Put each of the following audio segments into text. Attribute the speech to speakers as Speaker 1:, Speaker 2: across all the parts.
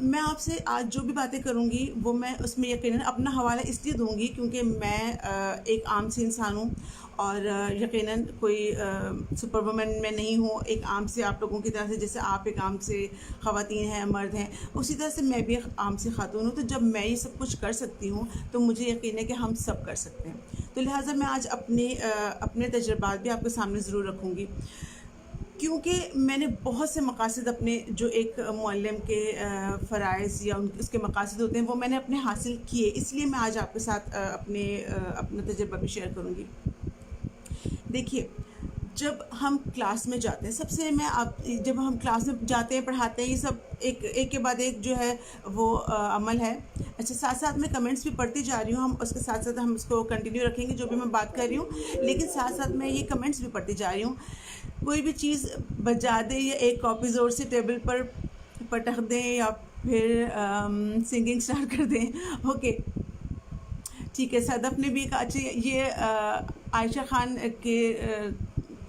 Speaker 1: میں آپ سے آج جو بھی باتیں کروں گی وہ میں اس میں یقیناً اپنا حوالہ اس لیے دوں گی کیونکہ میں ایک عام سے انسان ہوں، اور یقیناً کوئی سپر وومن میں نہیں ہوں، ایک عام سے آپ لوگوں کی طرح سے، جیسے آپ ایک عام سے خواتین ہیں، مرد ہیں، اسی طرح سے میں بھی ایک عام سے خاتون ہوں. تو جب میں یہ سب کچھ کر سکتی ہوں تو مجھے یقین ہے کہ ہم سب کر سکتے ہیں. تو لہٰذا میں آج اپنے تجربات بھی آپ کے سامنے ضرور رکھوں گی، کیونکہ میں نے بہت سے مقاصد اپنے، جو ایک معلم کے فرائض یا اس کے مقاصد ہوتے ہیں، وہ میں نے اپنے حاصل کیے. اس لیے میں آج آپ کے ساتھ اپنا تجربہ بھی شیئر کروں گی. دیکھیے، جب ہم کلاس میں جاتے ہیں، سب سے جب ہم کلاس میں جاتے ہیں، پڑھاتے ہیں، یہ سب ایک کے بعد ایک جو ہے وہ عمل ہے. اچھا، ساتھ ساتھ میں کمنٹس بھی پڑھتی جا رہی ہوں، ہم اس کے ساتھ ساتھ ہم اس کو کنٹینیو رکھیں گے جو بھی میں بات کر رہی ہوں، لیکن ساتھ ساتھ میں یہ کمنٹس بھی پڑھتی جا رہی ہوں. کوئی بھی چیز بجا دیں یا ایک کاپی زور سے ٹیبل پر پٹخ دیں یا پھر سنگنگ اسٹارٹ کر دیں. اوکے، ٹھیک ہے. صدف نے بھی کہا، اچھا یہ عائشہ خان کے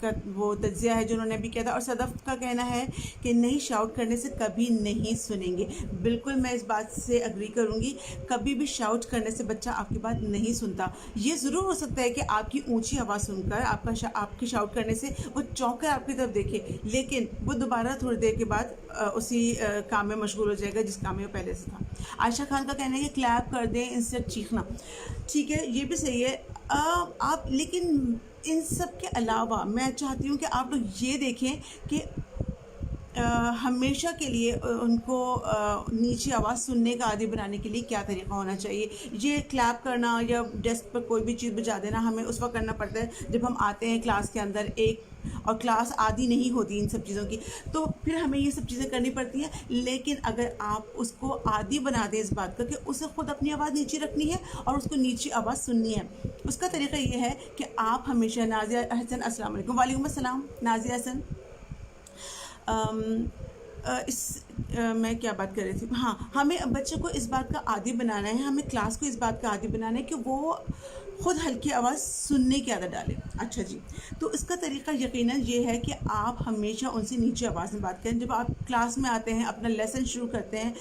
Speaker 1: کا وہ تجزیہ ہے جو انہوں نے بھی کیا تھا، اور صدف کا کہنا ہے کہ نہیں، شاؤٹ کرنے سے کبھی نہیں سنیں گے. بالکل میں اس بات سے اگری کروں گی. کبھی بھی شاؤٹ کرنے سے بچہ آپ کی بات نہیں سنتا. یہ ضرور ہو سکتا ہے کہ آپ کی اونچی آواز سن کر آپ کے شاؤٹ کرنے سے وہ چونک کر آپ کی طرف دیکھے، لیکن وہ دوبارہ تھوڑی دیر کے بعد اسی کام میں مشغول ہو جائے گا جس کام میں وہ پہلے سے تھا. عائشہ خان کا کہنا ہے کہ کلیپ کر دیں انسٹیڈ چیخنا. ٹھیک ہے، یہ بھی صحیح ہے. آپ لیکن ان سب کے علاوہ میں چاہتی ہوں کہ آپ لوگ یہ دیکھیں کہ ہمیشہ کے لیے ان کو نیچی آواز سننے کا عادی بنانے کے لیے کیا طریقہ ہونا چاہیے. یہ کلیپ کرنا یا ڈیسک پر کوئی بھی چیز بجا دینا ہمیں اس وقت کرنا پڑتا ہے جب ہم آتے ہیں کلاس کے اندر، اور کلاس عادی نہیں ہوتی ان سب چیزوں کی، تو پھر ہمیں یہ سب چیزیں کرنی پڑتی ہیں. لیکن اگر آپ اس کو عادی بنا دیں اس بات کا کہ اسے خود اپنی آواز نیچی رکھنی ہے اور اس کو نیچی آواز سننی ہے، اس کا طریقہ یہ ہے کہ آپ ہمیشہ، نازیہ حسن السلام علیکم. وعلیکم السلام نازیہ حسن. میں کیا بات کر رہی تھی؟ ہاں، ہمیں بچے کو اس بات کا عادی بنانا ہے، ہمیں کلاس کو اس بات کا عادی بنانا ہے کہ وہ خود ہلکی آواز سننے کی عادت ڈالے. اچھا جی، تو اس کا طریقہ یقیناً یہ ہے کہ آپ ہمیشہ ان سے نیچے آواز میں بات کریں. جب آپ کلاس میں آتے ہیں، اپنا لیسن شروع کرتے ہیں،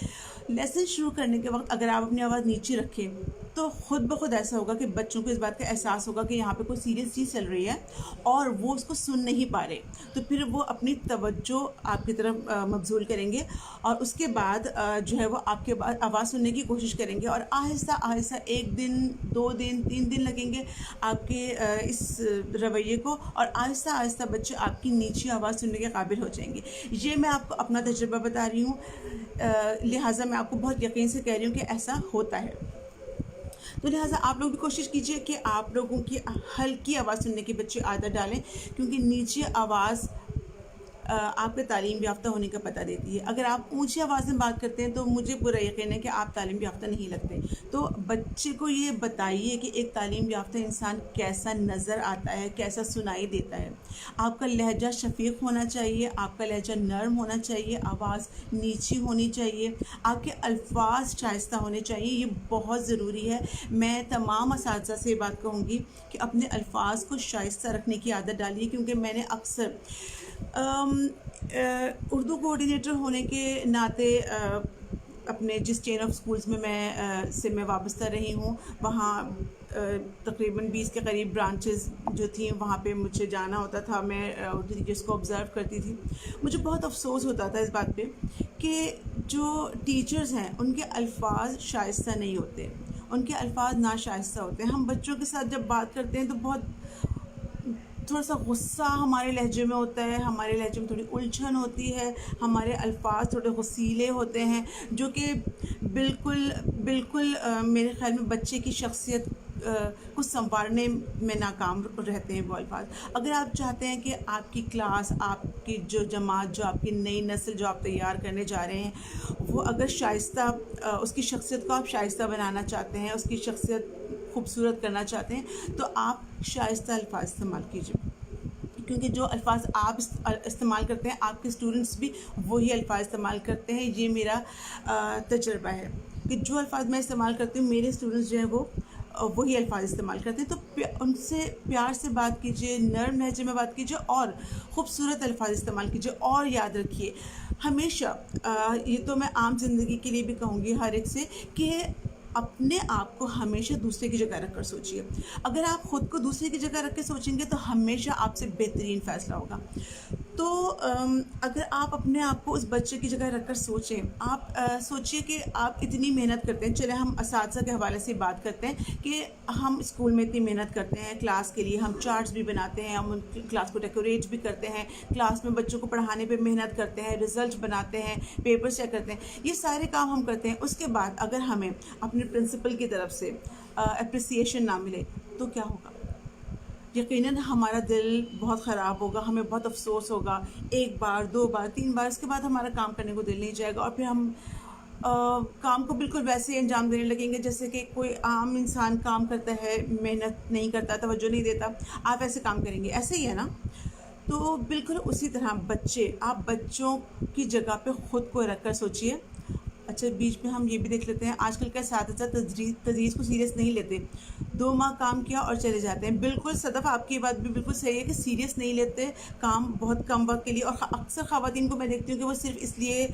Speaker 1: لیسن شروع کرنے کے وقت اگر آپ اپنی آواز نیچے رکھیں تو خود بخود ایسا ہوگا کہ بچوں کو اس بات کا احساس ہوگا کہ یہاں پہ کوئی سیریس چیز چل رہی ہے اور وہ اس کو سن نہیں پا رہے. تو پھر وہ اپنی توجہ آپ کی طرف مبذول کریں گے، اور اس کے بعد جو ہے وہ آپ کے آواز سننے کی کوشش کریں گے، اور آہستہ آہستہ 1 دن 2 دن 3 دن لگیں گے آپ کے اس رویے کو، اور آہستہ آہستہ بچے آپ کی نیچی آواز سننے کے قابل ہو جائیں گے. یہ میں آپ کو اپنا تجربہ بتا رہی ہوں، لہٰذا میں آپ کو بہت یقین سے کہہ رہی ہوں کہ ایسا ہوتا ہے. تو لہٰذا آپ لوگ بھی کوشش کیجئے کہ آپ لوگوں کی ہلکی آواز سننے کی بچے عادت ڈالیں، کیونکہ نیچی آواز آپ کے تعلیم یافتہ ہونے کا پتہ دیتی ہے. اگر آپ اونچی آواز میں بات کرتے ہیں تو مجھے پورا یقین ہے کہ آپ تعلیم یافتہ نہیں لگتے. تو بچے کو یہ بتائیے کہ ایک تعلیم یافتہ انسان کیسا نظر آتا ہے، کیسا سنائی دیتا ہے. آپ کا لہجہ شفیق ہونا چاہیے، آپ کا لہجہ نرم ہونا چاہیے، آواز نیچی ہونی چاہیے، آپ کے الفاظ شائستہ ہونے چاہیے. یہ بہت ضروری ہے. میں تمام اساتذہ سے یہ بات کہوں گی کہ اپنے الفاظ کو شائستہ رکھنے کی عادت ڈالیے، کیونکہ میں نے اکثر اردو کوآرڈینیٹر ہونے کے ناطے اپنے جس چین آف سکولز میں میں وابستہ رہی ہوں، وہاں تقریباً 20 کے قریب برانچز جو تھیں، وہاں پہ مجھے جانا ہوتا تھا. میں اردو ٹیچرس کو آبزرو کرتی تھی. مجھے بہت افسوس ہوتا تھا اس بات پہ کہ جو ٹیچرز ہیں ان کے الفاظ شائستہ نہیں ہوتے، ان کے الفاظ ناشائستہ ہوتے ہیں. ہم بچوں کے ساتھ جب بات کرتے ہیں تو بہت تھوڑا سا غصہ ہمارے لہجے میں ہوتا ہے، ہمارے لہجے میں تھوڑی الجھن ہوتی ہے، ہمارے الفاظ تھوڑے غصیلے ہوتے ہیں، جو کہ بالکل میرے خیال میں بچے کی شخصیت کو سنوارنے میں ناکام رہتے ہیں وہ الفاظ. اگر آپ چاہتے ہیں کہ آپ کی کلاس، آپ کی جو جماعت، جو آپ کی نئی نسل جو آپ تیار کرنے جا رہے ہیں، وہ اگر شائستہ، اس کی شخصیت کو آپ شائستہ بنانا چاہتے ہیں، اس کی شخصیت خوبصورت کرنا چاہتے ہیں، تو آپ شائستہ الفاظ استعمال کیجیے. کیونکہ جو الفاظ آپ استعمال کرتے ہیں، آپ کے اسٹوڈنٹس بھی وہی الفاظ استعمال کرتے ہیں. یہ میرا تجربہ ہے کہ جو الفاظ میں استعمال کرتی ہوں، میرے اسٹوڈنٹس جو ہیں وہ وہی الفاظ استعمال کرتے ہیں. تو ان سے پیار سے بات کیجیے, نرم لہجے میں بات کیجیے اور خوبصورت الفاظ استعمال کیجیے. اور یاد رکھیے ہمیشہ, یہ تو میں عام زندگی کے لیے بھی کہوں گی ہر ایک سے, کہ اپنے آپ کو ہمیشہ دوسرے کی جگہ رکھ کر سوچیے. اگر آپ خود کو دوسرے کی جگہ رکھ کے سوچیں گے تو ہمیشہ آپ سے بہترین فیصلہ ہوگا. تو اگر آپ اپنے آپ کو اس بچے کی جگہ رکھ کر سوچیں, آپ سوچیے کہ آپ اتنی محنت کرتے ہیں. چلے ہم اساتذہ کے حوالے سے بات کرتے ہیں کہ ہم اسکول میں اتنی محنت کرتے ہیں کلاس کے لیے, ہم چارٹس بھی بناتے ہیں, ہم کلاس کو ڈیکوریٹ بھی کرتے ہیں, کلاس میں بچوں کو پڑھانے پہ محنت کرتے ہیں, رزلٹ بناتے ہیں, پیپر چیک کرتے ہیں, یہ سارے کام ہم کرتے ہیں. اس کے بعد اگر ہمیں اپنے پرنسپل کی طرف سے اپریسیشن نہ ملے تو کیا ہوگا؟ یقیناً ہمارا دل بہت خراب ہوگا, ہمیں بہت افسوس ہوگا. ایک بار, دو بار, تین بار, اس کے بعد ہمارا کام کرنے کو دل نہیں جائے گا, اور پھر ہم کام کو بالکل ویسے ہی انجام دینے لگیں گے جیسے کہ کوئی عام انسان کام کرتا ہے, محنت نہیں کرتا, توجہ نہیں دیتا. آپ ایسے کام کریں گے, ایسے ہی ہے نا؟ تو بالکل اسی طرح بچے, آپ بچوں کی جگہ پہ خود کو رکھ کر سوچیے. اچھا, بیچ میں ہم یہ بھی دیکھ لیتے ہیں, آج کل کے اساتذہ تدریس کو سیریس نہیں لیتے. 2 ماہ کام کیا اور چلے جاتے ہیں. بالکل صدف, آپ کی بات بھی بالکل صحیح ہے کہ سیریس نہیں لیتے کام بہت کم وقت کے لیے. اور اکثر خواتین کو میں دیکھتی ہوں کہ وہ صرف اس لیے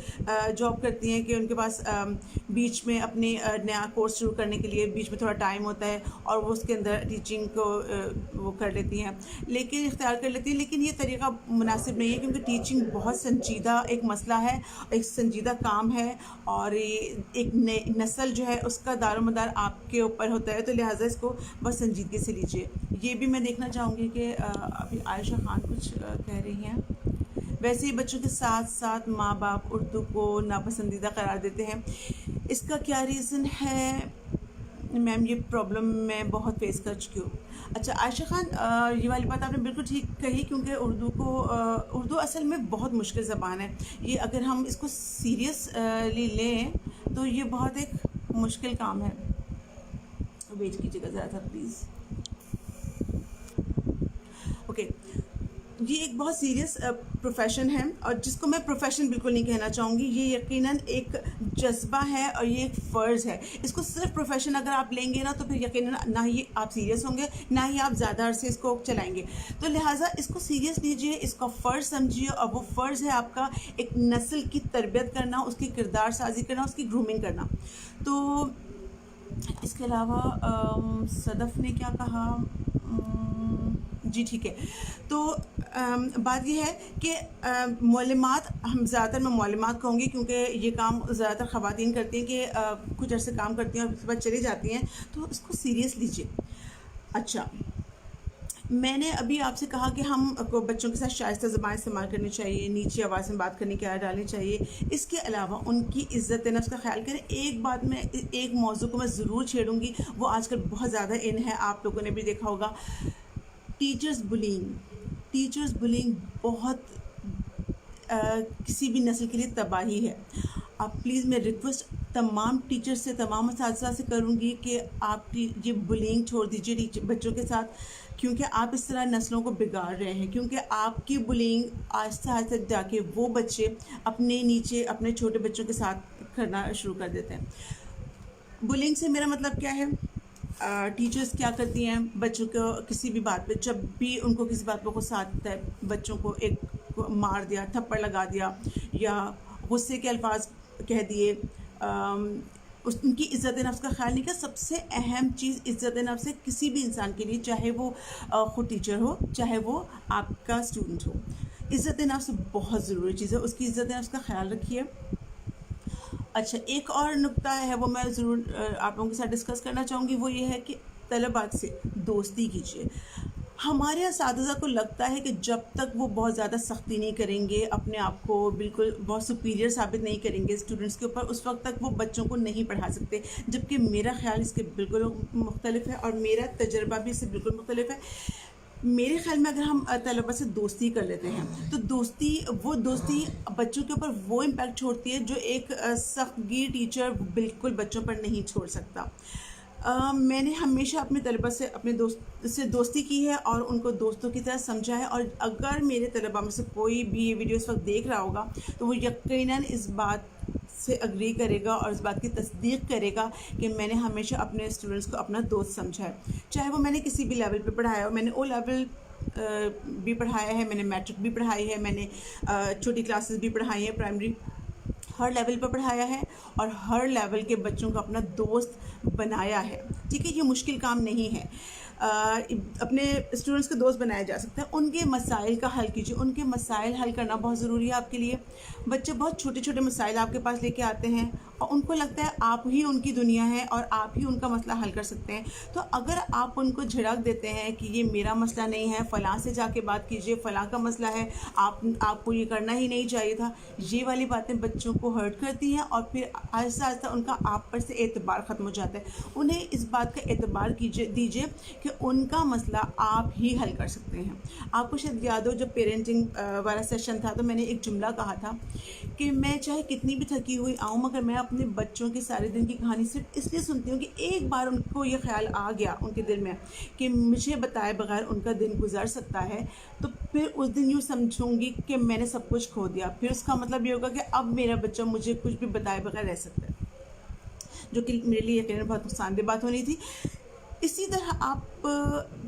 Speaker 1: جاب کرتی ہیں کہ ان کے پاس بیچ میں اپنی نیا کورس شروع کرنے کے لیے بیچ میں تھوڑا ٹائم ہوتا ہے, اور وہ اس کے اندر ٹیچنگ کو وہ کر لیتی ہیں, لیکن اختیار کر لیتی ہیں. لیکن یہ طریقہ مناسب نہیں ہے, کیونکہ ٹیچنگ بہت سنجیدہ ایک مسئلہ ہے, ایک سنجیدہ کام ہے, اور ایک نسل جو ہے اس کا دار و مدار آپ کے اوپر ہوتا ہے. تو لہٰذا اس کو بس سنجیدگی سے لیجیے. یہ بھی میں دیکھنا چاہوں گی کہ ابھی عائشہ خان کچھ کہہ رہی ہیں. ویسے ہی بچوں کے ساتھ ساتھ ماں باپ اردو کو ناپسندیدہ قرار دیتے ہیں. اس کا کیا ریزن ہے میم؟ یہ پرابلم میں بہت فیس کر چکی ہوں. اچھا عائشہ خان, یہ والی بات آپ نے بالکل ٹھیک کہی, کیونکہ اردو اصل میں بہت مشکل زبان ہے. یہ اگر ہم اس کو سیریسلی لیں تو یہ بہت ایک مشکل کام ہے. ویٹ کیجیے گا ذرا سا پلیز. اوکے, یہ ایک بہت سیریس پروفیشن ہے, اور جس کو میں پروفیشن بالکل نہیں کہنا چاہوں گی. یہ یقیناً ایک جذبہ ہے اور یہ ایک فرض ہے. اس کو صرف پروفیشن اگر آپ لیں گے نا تو پھر یقیناً نہ ہی آپ سیریس ہوں گے, نہ ہی آپ زیادہ عرصے اس کو چلائیں گے. تو لہٰذا اس کو سیریس لیجیے, اس کا فرض سمجھیے, اور وہ فرض ہے آپ کا ایک نسل کی تربیت کرنا, اس کی کردار سازی کرنا, اس کی گرومنگ کرنا. تو اس کے علاوہ صدف نے کیا کہا؟ جی ٹھیک ہے. تو بات یہ ہے کہ معلومات, ہم زیادہ تر میں معلومات کہوں گی کیونکہ یہ کام زیادہ تر خواتین کرتی ہیں کہ کچھ عرصے کام کرتی ہیں اور اس کے بعد چلی جاتی ہیں. تو اس کو سیریس لیجیے. اچھا, میں نے ابھی آپ سے کہا کہ ہم کو بچوں کے ساتھ شائستہ زبان استعمال کرنی چاہیے, نیچی آواز میں بات کرنے کی عادت ڈالنی چاہیے. اس کے علاوہ ان کی عزت نفس کا خیال کریں. ایک بات میں, ایک موضوع کو میں ضرور چھیڑوں گی, وہ آج کل بہت زیادہ ان ہے, آپ لوگوں نے بھی دیکھا ہوگا, ٹیچرز بلینگ بہت کسی بھی نسل کے لیے تباہی ہے. آپ پلیز, میں ریکویسٹ تمام ٹیچر سے, تمام اساتذہ سے کروں گی کہ آپ یہ بلینگ چھوڑ دیجیے بچوں کے ساتھ, کیونکہ آپ اس طرح نسلوں کو بگاڑ رہے ہیں. کیونکہ آپ کی بلینگ آہستہ آہستہ جا کے وہ بچے اپنے نیچے اپنے چھوٹے بچوں کے ساتھ کرنا شروع کر دیتے ہیں. بلینگ سے میرا مطلب کیا ہے؟ ٹیچرز کیا کرتی ہیں بچوں کو کسی بھی بات پہ, جب بھی ان کو کسی بات پہ غصہ آتا ہے, بچوں کو ایک مار دیا, تھپڑ لگا دیا, یا غصے کے الفاظ کہہ دیے, ان کی عزت نفس کا خیال نہیں کیا. سب سے اہم چیز عزت نفس ہے کسی بھی انسان کے لیے, چاہے وہ خود ٹیچر ہو, چاہے وہ آپ کا اسٹوڈنٹ ہو. عزت نفس بہت ضروری چیز ہے, اس کی عزت نفس کا خیال رکھیے. اچھا, ایک اور نقطہ ہے وہ میں ضرور آپ لوگوں کے ساتھ ڈسکس کرنا چاہوں گی, وہ یہ ہے کہ طلباء سے دوستی کیجیے. ہمارے اساتذہ کو لگتا ہے کہ جب تک وہ بہت زیادہ سختی نہیں کریں گے, اپنے آپ کو بالکل بہت سپیریئر ثابت نہیں کریں گے اسٹوڈنٹس کے اوپر, اس وقت تک وہ بچوں کو نہیں پڑھا سکتے. جبکہ میرا خیال اس کے بالکل مختلف ہے, اور میرا تجربہ بھی اس سے بالکل مختلف ہے. میرے خیال میں اگر ہم طلباء سے دوستی کر لیتے ہیں تو دوستی بچوں کے اوپر وہ امپیکٹ چھوڑتی ہے جو ایک سخت گیر ٹیچر بالکل بچوں پر نہیں چھوڑ سکتا. میں نے ہمیشہ اپنے طلباء سے اپنے دوست سے دوستی کی ہے اور ان کو دوستوں کی طرح سمجھا ہے. اور اگر میرے طلباء میں سے کوئی بھی یہ ویڈیو اس وقت دیکھ رہا ہوگا تو وہ یقیناً اس بات سے اگری کرے گا اور اس بات کی تصدیق کرے گا کہ میں نے ہمیشہ اپنے اسٹوڈنٹس کو اپنا دوست سمجھا ہے، چاہے وہ میں نے کسی بھی لیول پہ پڑھایا ہو. میں نے او لیول بھی پڑھایا ہے، میں نے میٹرک بھی پڑھائی ہے، میں نے چھوٹی کلاسز بھی پڑھائی ہیں، پرائمری، ہر لیول پہ پڑھایا ہے اور ہر لیول کے بچوں کو اپنا دوست بنایا ہے. ٹھیک ہے، یہ مشکل کام نہیں ہے. اپنے اسٹوڈنٹس کے دوست بنایا جا سکتا ہے. ان کے مسائل کا حل کیجیے، ان کے مسائل حل کرنا بہت ضروری ہے آپ کے لیے. بچے بہت چھوٹے چھوٹے مسائل آپ کے پاس لے کے آتے ہیں اور ان کو لگتا ہے آپ ہی ان کی دنیا ہے اور آپ ہی ان کا مسئلہ حل کر سکتے ہیں. تو اگر آپ ان کو جھڑک دیتے ہیں کہ یہ میرا مسئلہ نہیں ہے، فلاں سے جا کے بات کیجیے، فلاں کا مسئلہ ہے، آپ کو یہ کرنا ہی نہیں چاہیے تھا، یہ والی باتیں بچوں کو ہرٹ کرتی ہیں اور پھر آہستہ آہستہ ان کا آپ پر سے اعتبار ختم ہو جاتا ہے. انہیں اس بات کا اعتبار دیجیے کہ ان کا مسئلہ آپ ہی حل کر سکتے ہیں. آپ کو شاید یاد ہو، جب پیرنٹنگ والا سیشن تھا تو میں نے ایک جملہ کہا تھا کہ میں چاہے کتنی بھی تھکی ہوئی آؤں مگر میں اپنے بچوں کے سارے دن کی کہانی صرف اس لیے سنتی ہوں کہ ایک بار ان کو یہ خیال آ گیا ان کے دل میں کہ مجھے بتائے بغیر ان کا دن گزر سکتا ہے، تو پھر اس دن یوں سمجھوں گی کہ میں نے سب کچھ کھو دیا. پھر اس کا مطلب یہ ہوگا کہ اب میرا بچہ مجھے کچھ بھی بتائے بغیر رہ سکتا ہے، جو کہ میرے لیے یقیناً بہت نقصان دہ بات ہونی تھی. اسی طرح آپ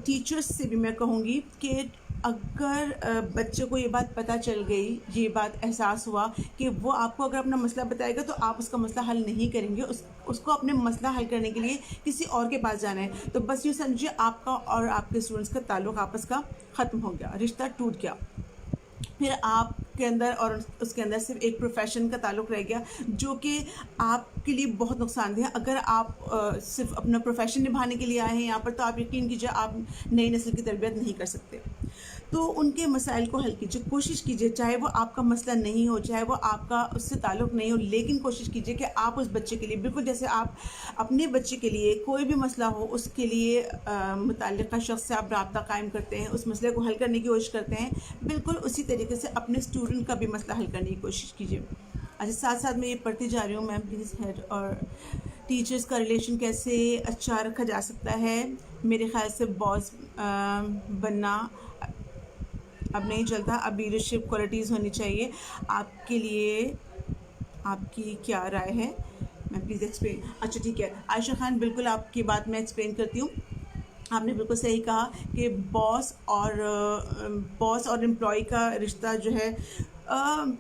Speaker 1: ٹیچرز سے بھی میں کہوں گی کہ اگر بچے کو یہ بات پتہ چل گئی، یہ بات احساس ہوا کہ وہ آپ کو اگر اپنا مسئلہ بتائے گا تو آپ اس کا مسئلہ حل نہیں کریں گے، اس کو اپنے مسئلہ حل کرنے کے لیے کسی اور کے پاس جانا ہے، تو بس یوں سمجھیے آپ کا اور آپ کے اسٹوڈنٹس کا تعلق آپس کا ختم ہو گیا، رشتہ ٹوٹ گیا. پھر آپ کے اندر اور اس کے اندر صرف ایک پروفیشن کا تعلق رہ گیا جو کہ آپ کے لیے بہت نقصان دہ ہے. اگر آپ صرف اپنا پروفیشن نبھانے کے لیے آئے ہیں یہاں پر، تو آپ یقین کیجیے آپ نئی نسل کی تربیت نہیں کر سکتے. تو ان کے مسائل کو حل کیجیے، کوشش کیجیے، چاہے وہ آپ کا مسئلہ نہیں ہو، چاہے وہ آپ کا اس سے تعلق نہیں ہو، لیکن کوشش کیجیے کہ آپ اس بچے کے لیے، بالکل جیسے آپ اپنے بچے کے لیے کوئی بھی مسئلہ ہو اس کے لیے متعلقہ شخص سے آپ رابطہ قائم کرتے ہیں، اس مسئلے کو حل کرنے کی کوشش کرتے ہیں، بالکل اسی طریقے سے اپنے اسٹوڈنٹ کا بھی مسئلہ حل کرنے کی کوشش کیجیے. اچھا، ساتھ ساتھ میں یہ پڑھتی جا رہی ہوں، میم پلیز ہیڈ اور ٹیچرز کا ریلیشن کیسے اچھا رکھا جا سکتا ہے. میرے خیال سے باس بننا اب نہیں چلتا، اب لیڈرشپ کوالٹیز ہونی چاہیے. آپ کے لیے آپ کی کیا رائے ہے؟ میں پلیز ایکسپلین. اچھا ٹھیک ہے عائشہ خان، بالکل آپ کی بات میں ایکسپلین کرتی ہوں. آپ نے بالکل صحیح کہا کہ باس اور امپلائی کا رشتہ جو ہے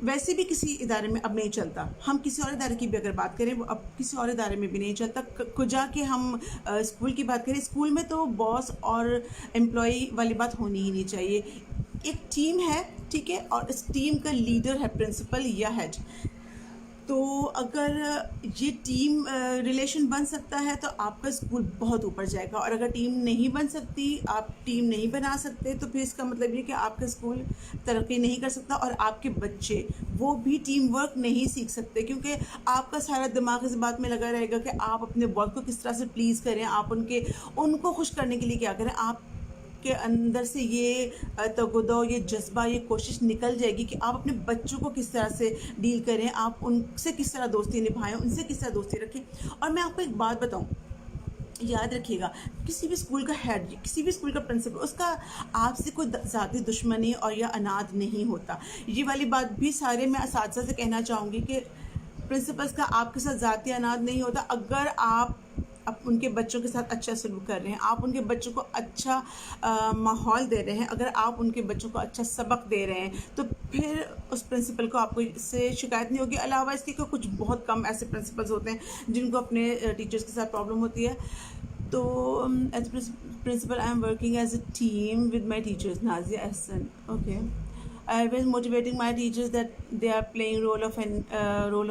Speaker 1: ویسے بھی کسی ادارے میں اب نہیں چلتا. ہم کسی اور ادارے کی بھی اگر بات کریں، وہ اب کسی اور ادارے میں بھی نہیں چلتا. کجا کہ ہم اسکول کی بات کریں، اسکول میں تو باس اور امپلائی والی بات ہونی ہی نہیں چاہیے. ایک ٹیم ہے، ٹھیک ہے، اور اس ٹیم کا لیڈر ہے پرنسپل یا ہیڈ. تو اگر یہ ٹیم ریلیشن بن سکتا ہے تو آپ کا اسکول بہت اوپر جائے گا، اور اگر ٹیم نہیں بن سکتی، آپ ٹیم نہیں بنا سکتے، تو پھر اس کا مطلب یہ کہ آپ کا اسکول ترقی نہیں کر سکتا اور آپ کے بچے وہ بھی ٹیم ورک نہیں سیکھ سکتے، کیونکہ آپ کا سارا دماغ اس بات میں لگا رہے گا کہ آپ اپنے باس کو کس طرح سے پلیز کریں، آپ ان کو خوش کرنے کے لیے کیا کریں. آپ کے اندر سے یہ تگدو، یہ جذبہ، یہ کوشش نکل جائے گی کہ آپ اپنے بچوں کو کس طرح سے ڈیل کریں، آپ ان سے کس طرح دوستی نبھائیں، ان سے کس طرح دوستی رکھیں. اور میں آپ کو ایک بات بتاؤں، یاد رکھیے گا، کسی بھی اسکول کا ہیڈ، کسی بھی اسکول کا پرنسپل، اس کا آپ سے کوئی ذاتی دشمنی اور یا اناد نہیں ہوتا. یہ والی بات بھی سارے میں اساتذہ سے کہنا چاہوں گی کہ پرنسپلس کا آپ کے ساتھ ذاتی اناد نہیں ہوتا. اگر آپ ان کے بچوں کے ساتھ اچھا سلوک کر رہے ہیں، آپ ان کے بچوں کو اچھا ماحول دے رہے ہیں، اگر آپ ان کے بچوں کو اچھا سبق دے رہے ہیں، تو پھر اس پرنسپل کو آپ کو اس سے شکایت نہیں ہوگی. علاوہ اس کے کچھ بہت کم ایسے پرنسپلز ہوتے ہیں جن کو اپنے ٹیچرز کے ساتھ پرابلم ہوتی ہے. تو as principal I am working as a team with my teachers. Nazia Ahsan, okay. I was motivating my teachers that they are playing role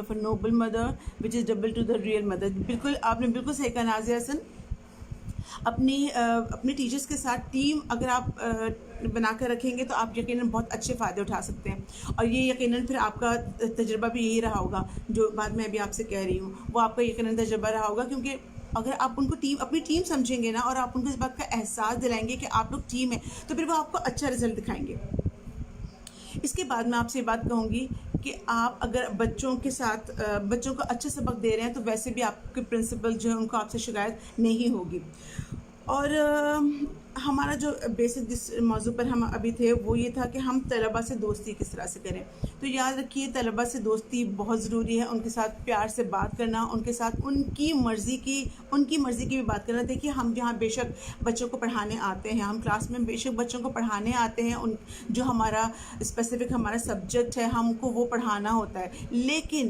Speaker 1: of a noble mother, which is double to the real mother. بالکل آپ نے بالکل صحیح کہا نازیہ حسن. اپنے teachers کے ساتھ team اگر آپ بنا کر رکھیں گے تو آپ یقیناً بہت اچھے فائدے اٹھا سکتے ہیں. اور یہ یقیناً پھر آپ کا تجربہ بھی یہی رہا ہوگا، جو بات میں ابھی آپ سے کہہ رہی ہوں وہ آپ کا یقیناً تجربہ رہا ہوگا. کیونکہ اگر آپ ان کو اپنی ٹیم سمجھیں گے نا، اور آپ ان کو اس بات کا احساس دلائیں گے کہ آپ لوگ ٹیم ہیں، تو پھر وہ آپ کو اچھا رزلٹ دکھائیں گے. اس کے بعد میں آپ سے یہ بات کہوں گی کہ آپ اگر بچوں کو اچھا سبق دے رہے ہیں تو ویسے بھی آپ کے پرنسپل جو ہیں ان کو آپ سے شکایت نہیں ہوگی. اور ہمارا جو بیسک جس موضوع پر ہم ابھی تھے وہ یہ تھا کہ ہم طلباء سے دوستی کس طرح سے کریں. تو یاد رکھیے طلباء سے دوستی بہت ضروری ہے. ان کے ساتھ پیار سے بات کرنا, ان کے ساتھ ان کی مرضی کی بھی بات کرنا. دیکھیے ہم یہاں بے شک بچوں کو پڑھانے آتے ہیں, ہم کلاس میں بے شک بچوں کو پڑھانے آتے ہیں, جو ہمارا اسپیسیفک ہمارا سبجیکٹ ہے ہم کو وہ پڑھانا ہوتا ہے, لیکن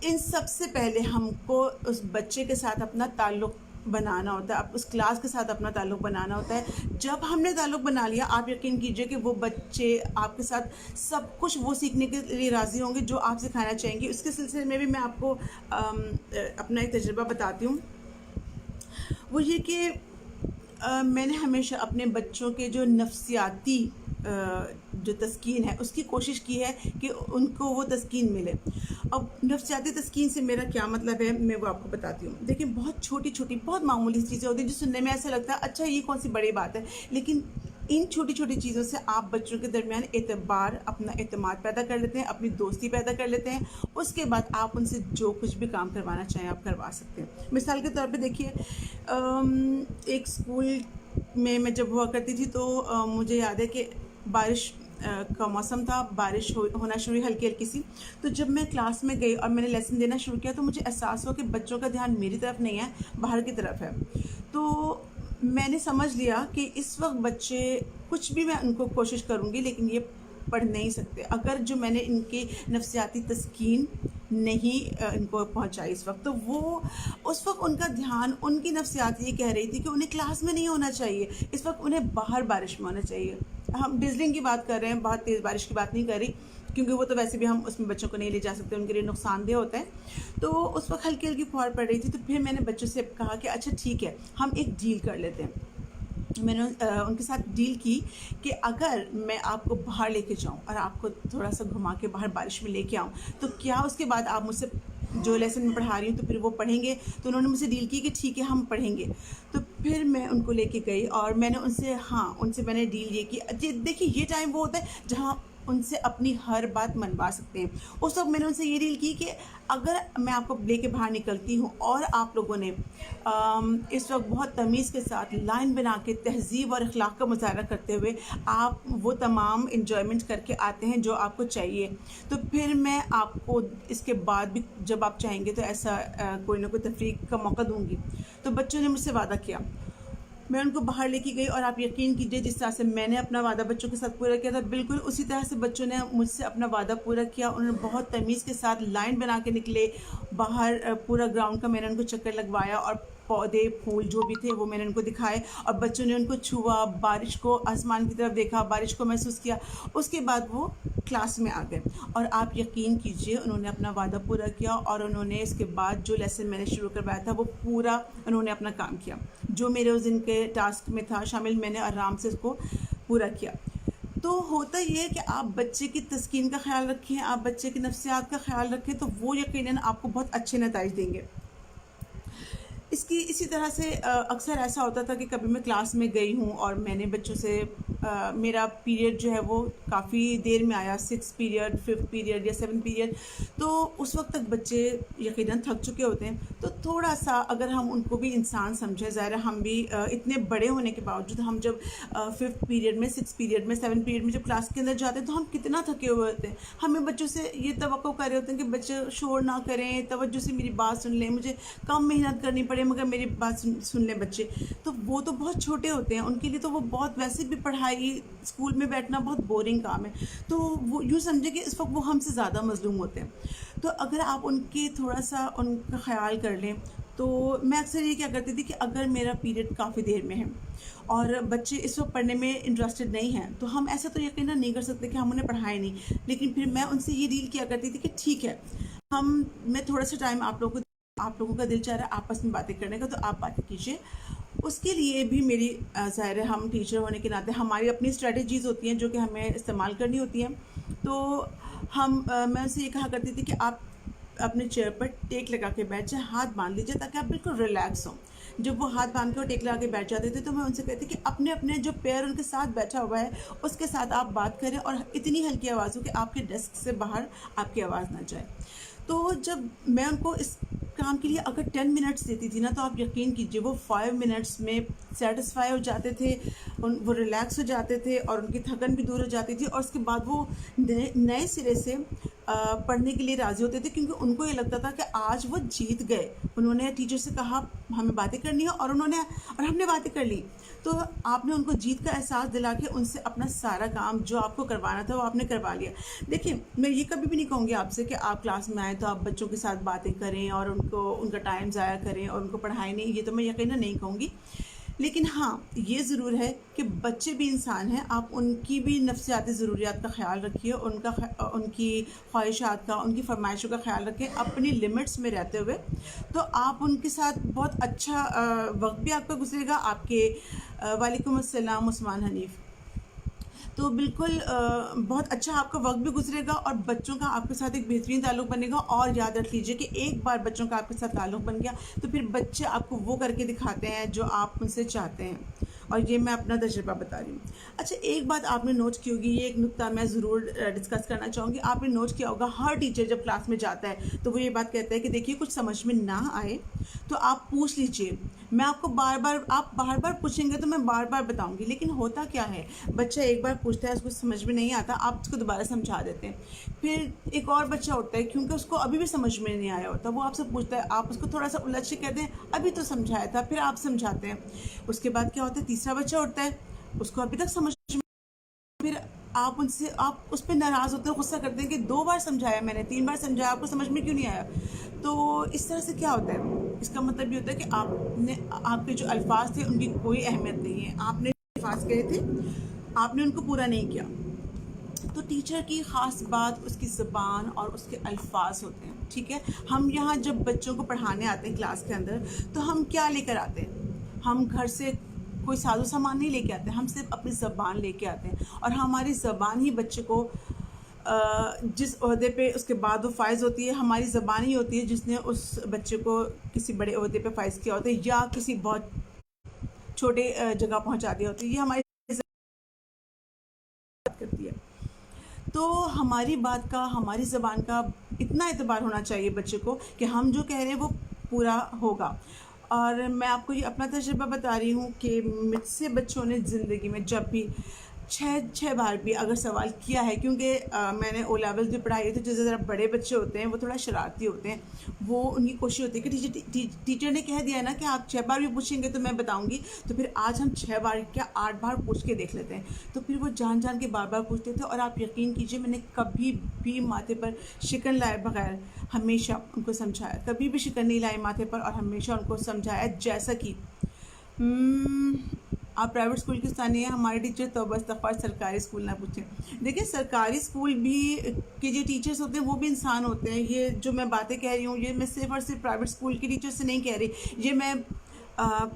Speaker 1: ان سب سے پہلے ہم کو اس بچے کے ساتھ اپنا تعلق بنانا ہوتا ہے, اس کلاس کے ساتھ اپنا تعلق بنانا ہوتا ہے. جب ہم نے تعلق بنا لیا, آپ یقین کیجئے کہ وہ بچے آپ کے ساتھ سب کچھ وہ سیکھنے کے لیے راضی ہوں گے جو آپ سکھانا چاہیں گے. اس کے سلسلے میں بھی میں آپ کو اپنا ایک تجربہ بتاتی ہوں. وہ یہ کہ میں نے ہمیشہ اپنے بچوں کے جو نفسیاتی جو تسکین ہے اس کی کوشش کی ہے کہ ان کو وہ تسکین ملے. اب نفسیاتی تسکین سے میرا کیا مطلب ہے میں وہ آپ کو بتاتی ہوں. دیکھیں بہت چھوٹی چھوٹی بہت معمولی چیزیں ہوتی ہیں جو سننے میں ایسا لگتا ہے اچھا یہ کون سی بڑی بات ہے, لیکن ان چھوٹی چھوٹی چیزوں سے آپ بچوں کے درمیان اعتبار, اپنا اعتماد پیدا کر لیتے ہیں, اپنی دوستی پیدا کر لیتے ہیں. اس کے بعد آپ ان سے جو کچھ بھی کام کروانا چاہیں آپ کروا سکتے ہیں. مثال کے طور پہ دیکھیے ایک اسکول میں جب ہوا کرتی تھی تو مجھے یاد ہے کہ بارش کا موسم تھا, بارش ہونا شروع ہوئی ہلکی ہلکی سی. تو جب میں کلاس میں گئی اور میں نے لیسن دینا شروع کیا تو مجھے احساس ہوا کہ بچوں کا دھیان میری طرف نہیں ہے, باہر کی طرف ہے. تو میں نے سمجھ لیا کہ اس وقت بچے کچھ بھی میں ان کو کوشش کروں گی لیکن یہ پڑھ نہیں سکتے اگر جو میں نے ان کی نفسیاتی تسکین نہیں ان کو پہنچائی اس وقت. تو وہ اس وقت ان کا دھیان, ان کی نفسیات یہ کہہ رہی تھی کہ انہیں کلاس میں نہیں ہونا چاہیے, اس وقت انہیں باہر بارش میں ہونا چاہیے. ہم ڈزلنگ کی بات کر رہے ہیں, بہت تیز بارش کی بات نہیں کر رہی کیونکہ وہ تو ویسے بھی ہم اس میں بچوں کو نہیں لے جا سکتے, ان کے لیے نقصان دہ ہوتا ہے. تو اس وقت ہلکی ہلکی پھوار پڑ رہی تھی. تو پھر میں نے بچوں سے کہا کہ اچھا ٹھیک ہے ہم ایک ڈیل کر لیتے ہیں. میں نے ان کے ساتھ ڈیل کی کہ اگر میں آپ کو باہر لے کے جاؤں اور آپ کو تھوڑا سا گھما کے باہر بارش میں لے کے آؤں تو کیا اس کے بعد آپ مجھ سے جو لیسن میں پڑھا رہی ہوں تو پھر وہ پڑھیں گے. تو انہوں نے مجھ سے ڈیل کی کہ ٹھیک ہے ہم پڑھیں گے. تو پھر میں ان کو لے کے گئی اور میں نے ان سے میں نے ڈیل یہ کی. دیکھیے یہ ٹائم وہ ہوتا ہے جہاں ان سے اپنی ہر بات منوا سکتے ہیں. اس وقت میں نے ان سے یہ ڈیل کی کہ اگر میں آپ کو لے کے باہر نکلتی ہوں اور آپ لوگوں نے اس وقت بہت تمیز کے ساتھ لائن بنا کے تہذیب اور اخلاق کا مظاہرہ کرتے ہوئے آپ وہ تمام انجوائمنٹ کر کے آتے ہیں جو آپ کو چاہیے, تو پھر میں آپ کو اس کے بعد بھی جب آپ چاہیں گے تو ایسا کوئی نہ کوئی تفریح کا موقع دوں گی. تو بچوں نے مجھ سے وعدہ کیا, میں ان کو باہر لے کے گئی اور آپ یقین کیجئے جس طرح سے میں نے اپنا وعدہ بچوں کے ساتھ پورا کیا تھا بالکل اسی طرح سے بچوں نے مجھ سے اپنا وعدہ پورا کیا. انہوں نے بہت تمیز کے ساتھ لائن بنا کے نکلے باہر, پورا گراؤنڈ کا میں نے ان کو چکر لگوایا اور پودے پھول جو بھی تھے وہ میں نے ان کو دکھائے اور بچوں نے ان کو چھوا, بارش کو آسمان کی طرف دیکھا, بارش کو محسوس کیا. اس کے بعد وہ کلاس میں آ گئے اور آپ یقین کیجئے انہوں نے اپنا وعدہ پورا کیا اور انہوں نے اس کے بعد جو لیسن میں نے شروع کروایا تھا وہ پورا انہوں نے اپنا کام کیا. جو میرے اس دن کے ٹاسک میں تھا شامل میں نے آرام سے اس کو پورا کیا. تو ہوتا یہ ہے کہ آپ بچے کی تسکین کا خیال رکھیں, آپ بچے کی نفسیات کا خیال رکھیں تو وہ یقیناً آپ کو بہت اچھے نتائج دیں گے. اسی طرح سے اکثر ایسا ہوتا تھا کہ کبھی میں کلاس میں گئی ہوں اور میں نے بچوں سے میرا پیریڈ جو ہے وہ کافی دیر میں آیا, 6 پیریڈ 5 پیریڈ یا 7 پیریڈ. تو اس وقت تک بچے یقیناً تھک چکے ہوتے ہیں. تو تھوڑا سا اگر ہم ان کو بھی انسان سمجھیں, ظاہر ہم بھی اتنے بڑے ہونے کے باوجود ہم جب 5 پیریڈ میں 6 پیریڈ میں 7 پیریڈ میں جب کلاس کے اندر جاتے ہیں تو ہم کتنا تھکے ہوئے ہوتے ہیں. ہمیں بچوں سے یہ توقع کر رہے ہوتے ہیں کہ بچے شور نہ کریں, توجہ سے میری بات سن لیں, مجھے کم محنت کرنی پڑے مگر میری بات سن لیں بچے. تو وہ تو بہت چھوٹے ہوتے ہیں, ان کے لیے تو وہ بہت ویسے بھی پڑھائی اسکول میں بیٹھنا بہت بورنگ کام ہے. تو وہ یوں سمجھے کہ اس وقت وہ ہم سے زیادہ مظلوم ہوتے ہیں. تو اگر آپ ان کے تھوڑا سا ان کا خیال کر لیں تو میں اکثر یہ کیا کرتی تھی کہ اگر میرا پیریڈ کافی دیر میں ہے اور بچے اس وقت پڑھنے میں انٹرسٹڈ نہیں ہیں تو ہم ایسا تو یقیناً نہیں کر سکتے کہ ہم انہیں پڑھائیں نہیں, لیکن پھر میں ان سے یہ ڈیل کیا کرتی تھی کہ ٹھیک ہے میں تھوڑا سا ٹائم آپ لوگوں کا دل چاہ رہا ہے آپس میں باتیں کرنے کا تو آپ باتیں کیجیے. اس کے لیے بھی میری ظاہر ہے ہم ٹیچر ہونے کے ناطے ہماری اپنی اسٹریٹجیز ہوتی ہیں جو کہ ہمیں استعمال کرنی ہوتی ہیں. تو میں ان سے یہ کہا کرتی تھی کہ آپ اپنے چیئر پر ٹیک لگا کے بیٹھ جائیں, ہاتھ باندھ لیجیے تاکہ آپ بالکل ریلیکس ہوں. جب وہ ہاتھ باندھ کے اور ٹیک لگا کے بیٹھ جاتے تھے تو میں ان سے کہتی کہ اپنے جو پیر ان کے ساتھ بیٹھا ہوا ہے اس کے ساتھ آپ بات کریں اور اتنی ہلکی آواز ہو کہ آپ کے ڈیسک سے باہر آپ کی آواز نہ جائے. تو جب میں ان کو اس کام کے لیے اگر 10 منٹس دیتی تھی نا تو آپ یقین کیجئے وہ 5 منٹس میں سیٹسفائی ہو جاتے تھے، وہ ریلیکس ہو جاتے تھے اور ان کی تھکن بھی دور ہو جاتی تھی، اور اس کے بعد وہ نئے سرے سے پڑھنے کے لیے راضی ہوتے تھے، کیونکہ ان کو یہ لگتا تھا کہ آج وہ جیت گئے. انہوں نے ٹیچر سے کہا ہمیں باتیں کرنی ہے، اور ہم نے باتیں کر لی، تو آپ نے ان کو جیت کا احساس دلا کے ان سے اپنا سارا کام جو آپ کو کروانا تھا وہ آپ نے کروا لیا. دیکھیں میں یہ کبھی بھی نہیں کہوں گی آپ سے کہ آپ کلاس میں آئیں تو آپ بچوں کے ساتھ باتیں کریں اور ان کا ٹائم ضائع کریں اور ان کو پڑھائیں نہیں، یہ تو میں یقیناً نہیں کہوں گی. لیکن ہاں یہ ضرور ہے کہ بچے بھی انسان ہیں، آپ ان کی بھی نفسیاتی ضروریات کا خیال رکھیے، ان کی خواہشات کا، ان کی فرمائشوں کا خیال رکھیں اپنی لمٹس میں رہتے ہوئے، تو آپ ان کے ساتھ بہت اچھا وقت بھی آپ کا گزرے گا. آپ کے وعلیکم السلام عثمان حنیف. تو بالکل بہت اچھا آپ کا وقت بھی گزرے گا اور بچوں کا آپ کے ساتھ ایک بہترین تعلق بنے گا. اور یاد رکھ لیجئے کہ ایک بار بچوں کا آپ کے ساتھ تعلق بن گیا تو پھر بچے آپ کو وہ کر کے دکھاتے ہیں جو آپ ان سے چاہتے ہیں، اور یہ میں اپنا تجربہ بتا رہی ہوں. اچھا ایک بات آپ نے نوٹ کی ہوگی، یہ ایک نقطہ میں ضرور ڈسکس کرنا چاہوں گی. آپ نے نوٹ کیا ہوگا ہر ٹیچر جب کلاس میں جاتا ہے تو وہ یہ بات کہتا ہے کہ دیکھیے کچھ سمجھ میں نہ آئے تو آپ پوچھ لیجئے، میں آپ کو آپ بار بار پوچھیں گے تو میں بار بار بتاؤں گی. لیکن ہوتا کیا ہے، بچہ ایک بار پوچھتا ہے، اس کو سمجھ میں نہیں آتا، آپ اس کو دوبارہ سمجھا دیتے ہیں. پھر ایک اور بچہ ہوتا ہے، کیونکہ اس کو ابھی بھی سمجھ میں نہیں آیا ہوتا، وہ آپ سے پوچھتا ہے، آپ اس کو تھوڑا سا الجھ کے کہتے ہیں ابھی تو سمجھایا تھا، پھر آپ سمجھاتے ہیں. اس کے بعد کیا ہوتا ہے، تیسرا بچہ ہوتا ہے، اس کو ابھی تک سمجھ میں، پھر آپ اس پہ ناراض ہوتے ہیں، غصہ کرتے ہیں کہ 2 بار سمجھایا میں نے، 3 بار سمجھایا، آپ کو سمجھ میں کیوں نہیں آیا. تو اس طرح سے کیا ہوتا ہے، اس کا مطلب یہ ہوتا ہے کہ آپ کے جو الفاظ تھے ان کی کوئی اہمیت نہیں ہے. آپ نے الفاظ کہے تھے، آپ نے ان کو پورا نہیں کیا. تو ٹیچر کی خاص بات اس کی زبان اور اس کے الفاظ ہوتے ہیں. ٹھیک ہے، ہم یہاں جب بچوں کو پڑھانے آتے ہیں کلاس کے اندر تو ہم کیا لے کر آتے ہیں، ہم گھر سے کوئی ساز و سامان نہیں لے کے آتے، ہم صرف اپنی زبان لے کے آتے ہیں، اور ہماری زبان ہی بچے کو جس عہدے پہ اس کے بعد وہ فائز ہوتی ہے، ہماری زبان ہی ہوتی ہے جس نے اس بچے کو کسی بڑے عہدے پہ فائز کیا ہوتا ہے یا کسی بہت چھوٹے جگہ پہنچا دیا ہوتا ہے. یہ ہماری بات کرتی ہے. تو ہماری بات کا، ہماری زبان کا اتنا اعتبار ہونا چاہیے بچے کو کہ ہم جو کہہ رہے ہیں وہ پورا ہوگا. اور میں آپ کو یہ اپنا تجربہ بتا رہی ہوں کہ مجھ سے بچوں نے زندگی میں جب بھی 6 بار بھی اگر سوال کیا ہے، کیونکہ میں نے او لیول بھی پڑھائی ہے، تو جو ذرا بڑے بچے ہوتے ہیں وہ تھوڑا شرارتی ہوتے ہیں، وہ ان کی کوشش ہوتی ہے کہ ٹیچر نے کہہ دیا ہے نا کہ آپ 6 بار بھی پوچھیں گے تو میں بتاؤں گی، تو پھر آج ہم 6 بار کیا 8 بار پوچھ کے دیکھ لیتے ہیں. تو پھر وہ جان کے بار بار پوچھتے تھے، اور آپ یقین کیجئے میں نے کبھی بھی ماتھے پر شکن لائے بغیر ہمیشہ ان کو سمجھایا، کبھی بھی شکن نہیں لائے ماتھے پر، اور ہمیشہ ان کو سمجھایا. جیسا کہ آپ پرائیویٹ اسکول کی ثانیہ، ہمارے ٹیچر توبہ استغفار، سرکاری اسکول نہ پوچھیں. دیکھیں سرکاری اسکول بھی کے جو ٹیچرز ہوتے ہیں وہ بھی انسان ہوتے ہیں. یہ جو میں باتیں کہہ رہی ہوں یہ میں صرف اور صرف پرائیویٹ اسکول کے ٹیچر سے نہیں کہہ رہی، یہ میں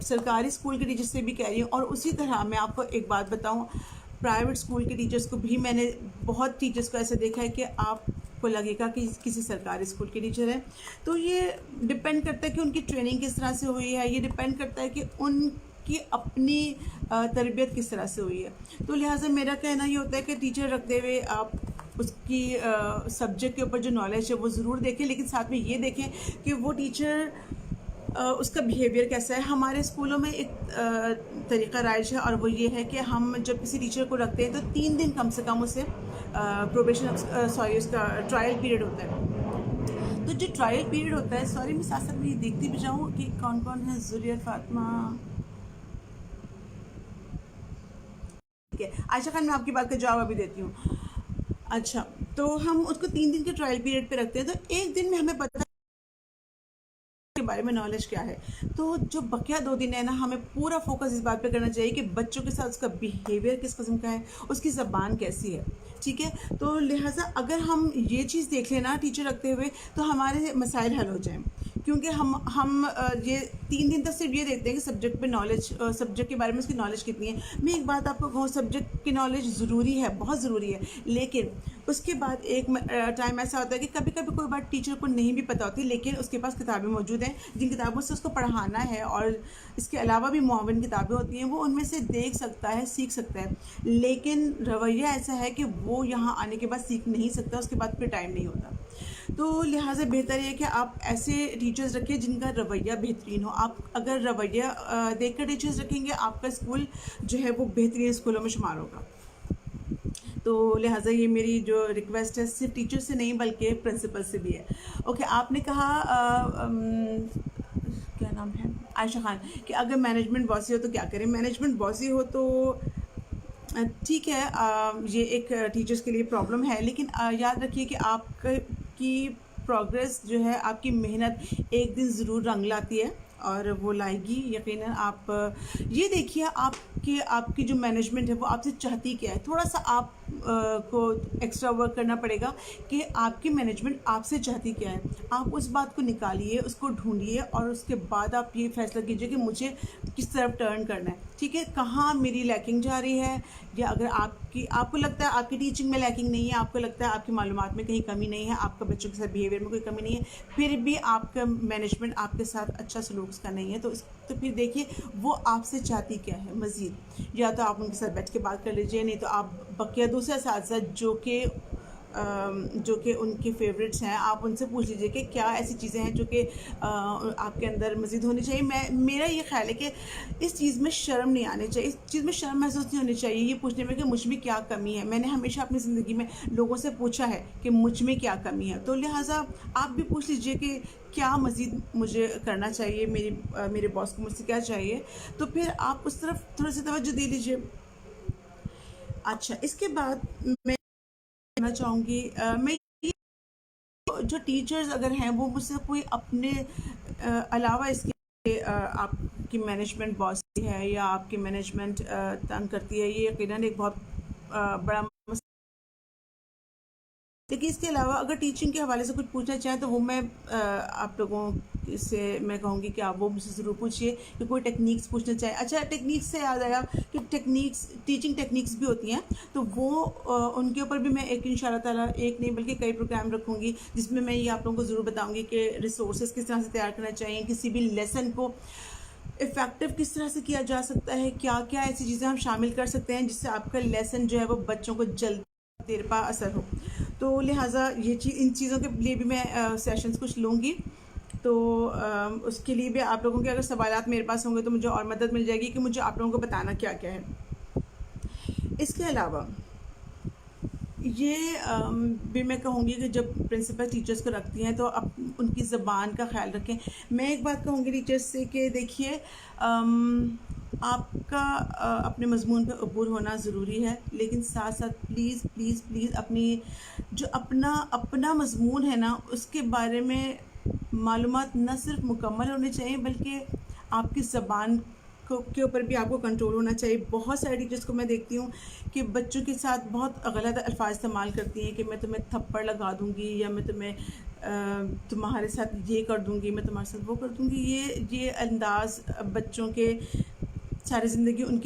Speaker 1: سرکاری اسکول کے ٹیچر سے بھی کہہ رہی ہوں. اور اسی طرح میں آپ کو ایک بات بتاؤں، پرائیویٹ اسکول کے ٹیچرز کو بھی میں نے بہت ٹیچرز کو ایسے دیکھا ہے کہ آپ کو لگے گا کہ کسی سرکاری اسکول کے ٹیچر ہیں. تو یہ ڈپینڈ کرتا ہے کہ ان کی ٹریننگ کس طرح سے ہوئی ہے، یہ ڈپینڈ کرتا ہے کہ ان کی اپنی تربیت کس طرح سے ہوئی ہے. تو لہٰذا میرا کہنا یہ ہوتا ہے کہ ٹیچر رکھتے ہوئے آپ اس کی سبجیکٹ کے اوپر جو نالج ہے وہ ضرور دیکھیں، لیکن ساتھ میں یہ دیکھیں کہ وہ ٹیچر اس کا بیہیویئر کیسا ہے. ہمارے اسکولوں میں ایک طریقہ رائج ہے، اور وہ یہ ہے کہ ہم جب کسی ٹیچر کو رکھتے ہیں تو 3 دن کم سے کم اسے اس کا ٹرائل پیریڈ ہوتا ہے. تو جو ٹرائل پیریڈ ہوتا ہے، میں ساتھ ساتھ میں یہ دیکھتی بھی جاؤں کہ کون کون ہے. ذریعہ فاطمہ، ٹھیک ہے، عائشہ خان، میں آپ کی بات کا جواب ابھی دیتی ہوں. اچھا، تو ہم اس کو 3 دن کے ٹرائل پیریڈ پہ رکھتے ہیں، تو ایک دن میں ہمیں پتہ کے بارے میں نالج کیا ہے. تو جو بقیہ 2 دن ہے نا، ہمیں پورا فوکس اس بات پہ کرنا چاہیے کہ بچوں کے ساتھ اس کا بیہیویئر کس قسم کا ہے، اس کی زبان کیسی ہے. ٹھیک ہے، تو لہٰذا اگر ہم یہ چیز دیکھ لیں نا ٹیچر رکھتے ہوئے تو ہمارے مسائل حل ہو جائیں. کیونکہ ہم یہ 3 دن تک صرف یہ دیکھتے ہیں کہ سبجیکٹ پہ نالج، سبجیکٹ کے بارے میں اس کی نالج کتنی ہے. میں ایک بات آپ کو کہوں، سبجیکٹ کی نالج ضروری ہے، بہت ضروری ہے، لیکن اس کے بعد ایک ٹائم ایسا ہوتا ہے کہ کبھی کبھی کوئی بات ٹیچر کو نہیں بھی پتہ ہوتی، لیکن اس کے پاس کتابیں موجود ہیں جن کتابوں سے اس کو پڑھانا ہے، اور اس کے علاوہ بھی معاون کتابیں ہوتی ہیں، وہ ان میں سے دیکھ سکتا ہے، سیکھ سکتا ہے، لیکن رویہ ایسا ہے کہ وہ یہاں آنے کے بعد سیکھ نہیں سکتا، اس کے بعد پھر ٹائم نہیں ہوتا۔ تو لہٰذا بہتر یہ کہ آپ ایسے ٹیچرز رکھیں جن کا رویہ بہترین ہو۔ آپ اگر رویہ دیکھ کر ٹیچرز رکھیں گے، آپ کا اسکول جو ہے وہ بہترین اسکولوں میں شمار ہوگا۔ تو لہٰذا یہ میری جو ریکویسٹ ہے صرف ٹیچر سے نہیں بلکہ پرنسپل سے بھی ہے۔ اوکے، آپ نے کہا کیا نام ہے، عائشہ خان، کہ اگر مینجمنٹ باسی ہو تو کیا کریں؟ مینجمنٹ باسی ہو تو ٹھیک ہے، یہ ایک ٹیچرز کے لیے پرابلم ہے، لیکن یاد رکھیے کہ آپ کی پروگریس جو ہے، آپ کی محنت ایک دن ضرور رنگ لاتی ہے، اور وہ لائے گی یقیناً۔ آپ یہ دیکھیے آپ کی جو مینجمنٹ ہے وہ آپ سے چاہتی کیا ہے، تھوڑا سا آپ کو ایکسٹرا ورک کرنا پڑے گا کہ آپ کی مینجمنٹ آپ سے چاہتی کیا ہے۔ آپ اس بات کو نکالیے، اس کو ڈھونڈیے، اور اس کے بعد آپ یہ فیصلہ کیجیے کہ مجھے کس طرف ٹرن کرنا ہے، ٹھیک ہے، کہاں میری لیکنگ جا رہی ہے، یا اگر آپ کو لگتا ہے آپ کی ٹیچنگ میں لیکنگ نہیں ہے، آپ کو لگتا ہے آپ کی معلومات میں کہیں کمی نہیں ہے، آپ کا بچوں کے ساتھ بیہیویئر میں کوئی کمی نہیں ہے، پھر بھی آپ کا مینجمنٹ آپ کے ساتھ اچھا سلوک کا نہیں ہے، تو پھر دیکھیے وہ آپ سے چاہتی کیا ہے مزید۔ یا تو آپ ان کے ساتھ بیٹھ کے بات کر لیجئے، نہیں تو آپ بقیہ دوسرے اساتذہ جو کہ ان کے فیوریٹس ہیں، آپ ان سے پوچھ لیجئے کہ کیا ایسی چیزیں ہیں جو کہ آپ کے اندر مزید ہونی چاہیے۔ میرا یہ خیال ہے کہ اس چیز میں شرم نہیں آنی چاہیے، اس چیز میں شرم محسوس نہیں ہونی چاہیے یہ پوچھنے میں کہ مجھ میں کیا کمی ہے۔ میں نے ہمیشہ اپنی زندگی میں لوگوں سے پوچھا ہے کہ مجھ میں کیا کمی ہے، تو لہٰذا آپ بھی پوچھ لیجئے کہ کیا مزید مجھے کرنا چاہیے، میرے باس کو مجھ سے کیا چاہیے، تو پھر آپ اس طرف تھوڑا سی توجہ دے لیجئے۔ اچھا، اس کے بعد میں کہنا چاہوں گی، میں جو ٹیچرز اگر ہیں وہ مجھ سے کوئی اپنے علاوہ اس کے آپ کی مینجمنٹ باسی ہے یا آپ کی مینجمنٹ تنگ کرتی ہے، یہ یقیناً ایک بہت بڑا، لیکن اس کے علاوہ اگر ٹیچنگ کے حوالے سے کچھ پوچھنا چاہیں تو وہ میں آپ لوگوں سے میں کہوں گی کہ آپ وہ مجھ سے ضرور پوچھیے کہ کوئی ٹیکنیکس پوچھنا چاہیں۔ اچھا، ٹیکنیکس سے یاد آیا کہ ٹیچنگ ٹیکنیکس بھی ہوتی ہیں، تو وہ ان کے اوپر بھی میں ایک انشاءاللہ تعالیٰ ایک نہیں بلکہ کئی پروگرام رکھوں گی، جس میں یہ آپ لوگوں کو ضرور بتاؤں گی کہ ریسورسز کس طرح سے تیار کرنا چاہیے، کسی بھی لیسن کو افیکٹو کس طرح سے کیا جا سکتا ہے، کیا کیا ایسی چیزیں ہم شامل کر سکتے ہیں جس سے آپ کا لیسن جو ہے وہ بچوں کو جلد دیر پا اثر ہو۔ تو لہٰذا ان چیزوں کے لیے بھی میں سیشنز کچھ لوں گی، تو اس کے لیے بھی آپ لوگوں کے اگر سوالات میرے پاس ہوں گے تو مجھے اور مدد مل جائے گی کہ مجھے آپ لوگوں کو بتانا کیا کیا ہے۔ اس کے علاوہ یہ بھی میں کہوں گی کہ جب پرنسپل ٹیچرز کو رکھتی ہیں تو ان کی زبان کا خیال رکھیں۔ میں ایک بات کہوں گی ٹیچرز سے کہ دیکھیے، آپ کا اپنے مضمون پہ عبور ہونا ضروری ہے، لیکن ساتھ ساتھ پلیز پلیز پلیز اپنا مضمون ہے نا، اس کے بارے میں معلومات نہ صرف مکمل ہونے چاہیے بلکہ آپ کی زبان کے اوپر بھی آپ کو کنٹرول ہونا چاہیے۔ بہت سارے ٹیچرز کو میں دیکھتی ہوں کہ بچوں کے ساتھ بہت غلط الفاظ استعمال کرتی ہیں کہ میں تمہیں تھپڑ لگا دوں گی، یا میں تمہارے ساتھ یہ کر دوں گی، میں تمہارے ساتھ وہ کر دوں گی۔ یہ انداز بچوں کے ساری زندگی ان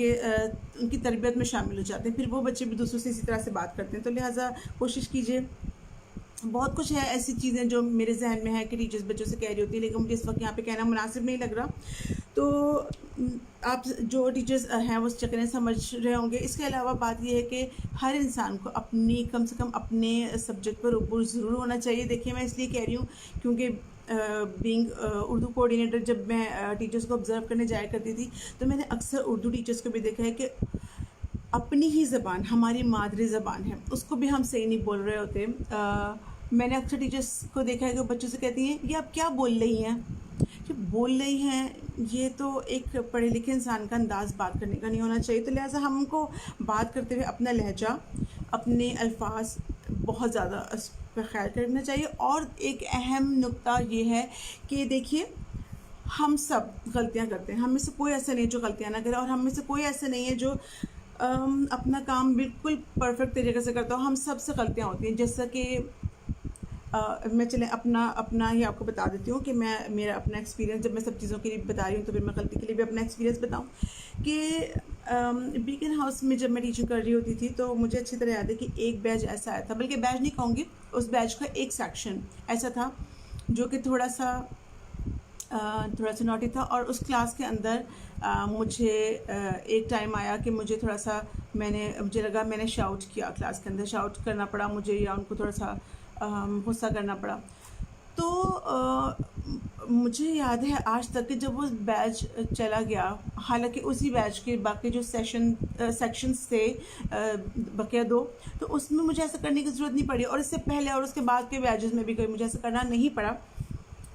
Speaker 1: کی تربیت میں شامل ہو جاتے ہیں، پھر وہ بچے بھی دوسروں سے اسی طرح سے بات کرتے ہیں۔ تو لہٰذا کوشش کیجیے، بہت کچھ ہے ایسی چیزیں جو میرے ذہن میں ہے کہ ٹیچرز بچوں سے کہہ رہی ہوتی ہیں، لیکن مجھے اس وقت یہاں پہ کہنا مناسب نہیں لگ رہا۔ تو آپ جو ٹیچرز ہیں وہ چکریں سمجھ رہے ہوں گے۔ اس کے علاوہ بات یہ ہے کہ ہر انسان کو کم سے کم اپنے سبجیکٹ پر عبور ضرور ہونا چاہیے۔ دیکھیے، میں اس لیے کہہ رہی ہوں کیونکہ بینگ اردو کوآرڈینیٹر جب میں ٹیچرز کو آبزرو کرنے جایا کرتی تھی تو میں نے اکثر اردو ٹیچرز کو بھی دیکھا ہے کہ اپنی ہی زبان، ہماری مادری زبان ہے، اس کو بھی ہم صحیح نہیں بول رہے ہوتے۔ میں نے اکثر ٹیچرز کو دیکھا ہے کہ بچوں سے کہتی ہیں یہ آپ کیا بول رہی ہیں، جو بول رہی ہیں یہ تو ایک پڑھے لکھے انسان کا انداز بات کرنے کا نہیں ہونا چاہیے۔ تو لہٰذا ہم کو بات کرتے ہوئے اپنا لہجہ، اپنے الفاظ بہت زیادہ اس پہ خیال کرنا چاہیے۔ اور ایک اہم نقطہ یہ ہے کہ دیکھیے، ہم سب غلطیاں کرتے ہیں، ہم میں سے کوئی ایسا نہیں جو غلطیاں نہ کرے، اور ہم میں سے کوئی ایسا نہیں ہے جو اپنا کام بالکل پرفیکٹ طریقے سے کرتا ہو۔ ہم سب سے غلطیاں ہوتی ہیں، جیسا کہ میں اپنا ہی آپ کو بتا دیتی ہوں کہ میرا اپنا ایکسپیرینس، جب میں سب چیزوں کے لیے بتا رہی ہوں تو پھر میں غلطی کے لیے بھی اپنا ایکسپیرینس بتاؤں کہ بیکن ہاؤس میں جب میں ٹیچنگ کر رہی ہوتی تھی تو مجھے اچھی طرح یاد ہے کہ ایک بیچ ایسا آیا تھا، بلکہ بیچ نہیں کہوں گی، اس بیچ کا ایک سیکشن ایسا تھا جو کہ تھوڑا سا نوٹی تھا، اور اس کلاس کے اندر مجھے ایک ٹائم آیا کہ مجھے تھوڑا سا مجھے لگا میں نے شاؤٹ کیا، کلاس کے اندر شاؤٹ کرنا پڑا مجھے، یا ان کو تھوڑا سا غصہ کرنا پڑا. تو مجھے یاد ہے آج تک کہ جب وہ بیچ چلا گیا، حالانکہ اسی بیچ کے باقی جو سیکشنز تھے بقیہ 2، تو اس میں مجھے ایسا کرنے کی ضرورت نہیں پڑی، اور اس سے پہلے اور اس کے بعد کے بیچز میں بھی کوئی مجھے ایسا کرنا نہیں پڑا.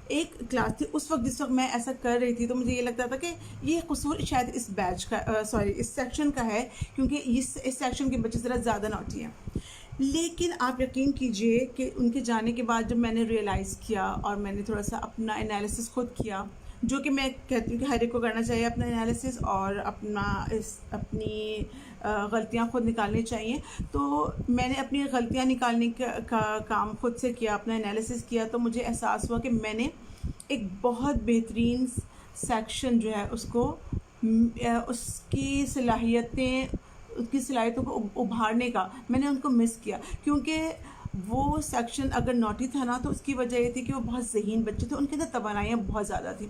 Speaker 1: ایک کلاس تھی اس وقت، جس وقت میں ایسا کر رہی تھی، تو مجھے یہ لگتا تھا کہ یہ قصور شاید اس بیچ کا اس سیکشن کا ہے، کیونکہ اس سیکشن کے بچے ذرا زیادہ نوٹی ہیں. لیکن آپ یقین کیجئے کہ ان کے جانے کے بعد جب میں نے ریئلائز کیا اور میں نے تھوڑا سا اپنا انالیسس خود کیا، جو کہ میں کہتی ہوں کہ ہر ایک کو کرنا چاہیے اپنا انالیسس، اور اپنی غلطیاں خود نکالنی چاہیے. تو میں نے اپنی غلطیاں نکالنے کا کام خود سے کیا، اپنا انالیسس کیا، تو مجھے احساس ہوا کہ میں نے ایک بہت بہترین سیکشن جو ہے اس کی صلاحیتوں کو ابھارنے کا میں نے ان کو مس کیا. کیونکہ وہ سیکشن اگر نوٹی تھا نا، تو اس کی وجہ یہ تھی کہ وہ بہت ذہین بچے تھے، ان کے اندر توانائیاں بہت زیادہ تھیں.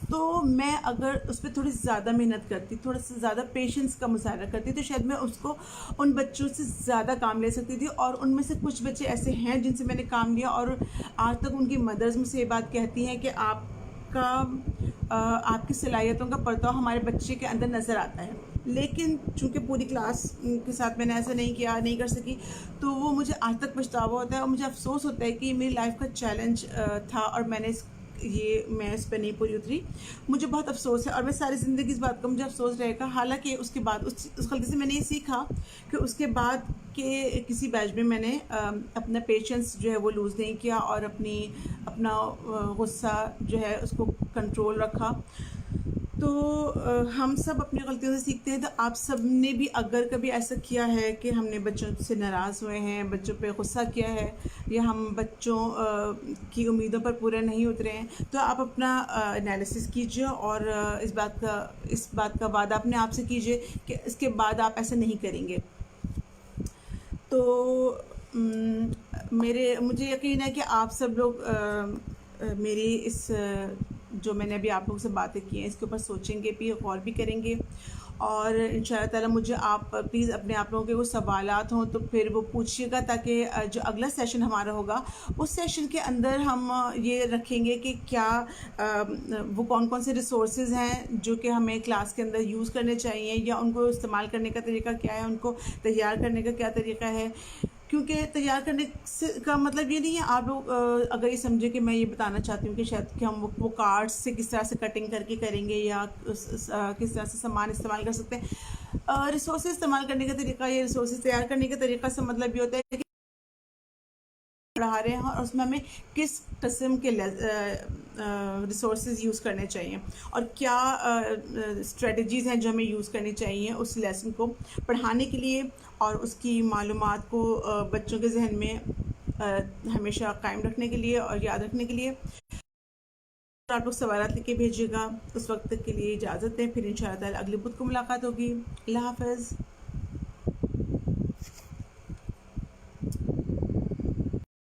Speaker 1: تو میں اگر اس پہ تھوڑی زیادہ محنت کرتی، تھوڑا سا زیادہ پیشنس کا مظاہرہ کرتی، تو شاید میں اس کو ان بچوں سے زیادہ کام لے سکتی تھی. اور ان میں سے کچھ بچے ایسے ہیں جن سے میں نے کام لیا، اور آج تک ان کی مدرز مجھ سے یہ بات کہتی ہیں کہ آپ کی صلاحیتوں کا پرتاؤ ہمارے بچے کے اندر نظر آتا ہے. لیکن چونکہ پوری کلاس کے ساتھ میں نے ایسا نہیں کر سکی، تو وہ مجھے آج تک پچھتاوا ہوتا ہے، اور مجھے افسوس ہوتا ہے کہ یہ میری لائف کا چیلنج تھا، اور میں اس پہ نہیں پوری اتری. مجھے بہت افسوس ہے، اور میں ساری زندگی اس بات کا مجھے افسوس رہے گا. حالانکہ اس کے بعد اس غلطی سے میں نے یہ سیکھا کہ اس کے بعد کہ کسی بیچ میں نے اپنا پیشنس جو ہے وہ لوز نہیں کیا، اور اپنا غصہ جو ہے اس کو کنٹرول رکھا. تو ہم سب اپنی غلطیوں سے سیکھتے ہیں. تو آپ سب نے بھی اگر کبھی ایسا کیا ہے کہ ہم نے بچوں سے ناراض ہوئے ہیں، بچوں پہ غصہ کیا ہے، یا ہم بچوں کی امیدوں پر پورے نہیں اترے ہیں، تو آپ اپنا انالیسس کیجئے، اور اس بات کا وعدہ اپنے آپ سے کیجئے کہ اس کے بعد آپ ایسا نہیں کریں گے. تو مجھے یقین ہے کہ آپ سب لوگ میری جو میں نے ابھی آپ لوگوں سے باتیں کی ہیں، اس کے اوپر سوچیں گے بھی، غور بھی کریں گے. اور انشاءاللہ تعالیٰ مجھے آپ پلیز اپنے آپ لوگوں کے وہ سوالات ہوں تو پھر وہ پوچھیے گا، تاکہ جو اگلا سیشن ہمارا ہوگا اس سیشن کے اندر ہم یہ رکھیں گے کہ کیا وہ کون سے ریسورسز ہیں جو کہ ہمیں کلاس کے اندر یوز کرنے چاہیے، یا ان کو استعمال کرنے کا طریقہ کیا ہے، ان کو تیار کرنے کا کیا طریقہ ہے. کیونکہ تیار کرنے کا مطلب یہ نہیں ہے آپ لوگ اگر یہ سمجھے کہ میں یہ بتانا چاہتی ہوں کہ شاید کہ ہم وہ کارڈز سے کس طرح سے کٹنگ کر کے کریں گے، یا کس طرح سے سامان استعمال کر سکتے ہیں. ریسورسز استعمال کرنے کا طریقہ، یا ریسورسز تیار کرنے کا طریقہ سے مطلب یہ ہوتا ہے کہ پڑھا رہے ہیں، اور اس میں ہمیں کس قسم کے ریسورسز یوز کرنے چاہیے، اور کیا اسٹریٹجیز ہیں جو ہمیں یوز کرنی چاہیے اس لیسن کو پڑھانے کے لیے، اور اس کی معلومات کو بچوں کے ذہن میں ہمیشہ قائم رکھنے کے لیے اور یاد رکھنے کے لیے. آپ لوگ سوالات لکھ کے بھیجیے گا. اس وقت تک کے لیے اجازت دیں، پھر انشاءاللہ تعالی اگلی بدھ کو ملاقات ہوگی. اللہ حافظ.